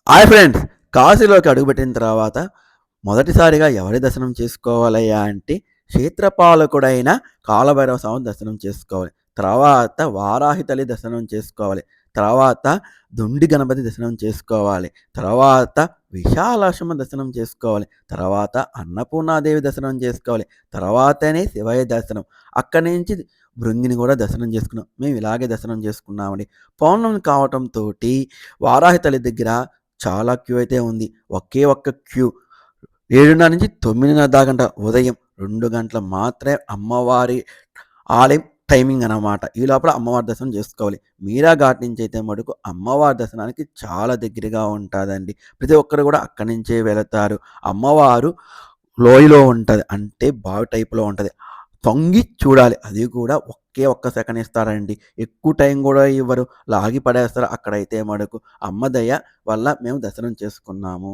Hi friends, కాశీలోకి అడుగుపెట్టిన తర్వాత మొదటిసారిగా ఎవరి దర్శనం చేసుకోవాలయ్యా అంటే క్షేత్రపాలకుడైన కాలభైరవ స్వామి దర్శనం చేసుకోవాలి. తర్వాత వారాహి తల్లి దర్శనం చేసుకోవాలి. తర్వాత దుండి గణపతి దర్శనం చేసుకోవాలి. తర్వాత విశాలాక్షమ్మ దర్శనం చేసుకోవాలి. తర్వాత అన్నపూర్ణాదేవి దర్శనం చేసుకోవాలి. తర్వాతనే శివయ్య దర్శనం. అక్కడి నుంచి భృంగిని కూడా దర్శనం చేసుకున్నాం. మేము ఇలాగే దర్శనం చేసుకున్నామండి. పౌర్ణమి కావటంతో వారాహి తల్లి దగ్గర చాలా క్యూ అయితే ఉంది. ఒకే ఒక్క క్యూ 7:30 నుంచి 9:30 దాకంట. ఉదయం 2 గంటలు మాత్రమే అమ్మవారి ఆలయం టైమింగ్ అనమాట. ఈ లోపల అమ్మవారి దర్శనం చేసుకోవాలి. మీరా ఘాట్ నుంచి అయితే మటుకు అమ్మవారి దర్శనానికి చాలా దగ్గరగా ఉంటుందండి. ప్రతి ఒక్కరు కూడా అక్కడి నుంచే వెళతారు. అమ్మవారు లోయలో ఉంటుంది, అంటే బావి టైప్లో ఉంటుంది. తొంగి చూడాలి, అది కూడా ఒకే ఒక్క సెకండ్ ఇస్తారండి. ఎక్కువ టైం కూడా ఇవ్వరు, లాగి పడేస్తారు. అక్కడైతే మటుకు అమ్మ దయ వల్ల మేము దర్శనం చేసుకున్నాము.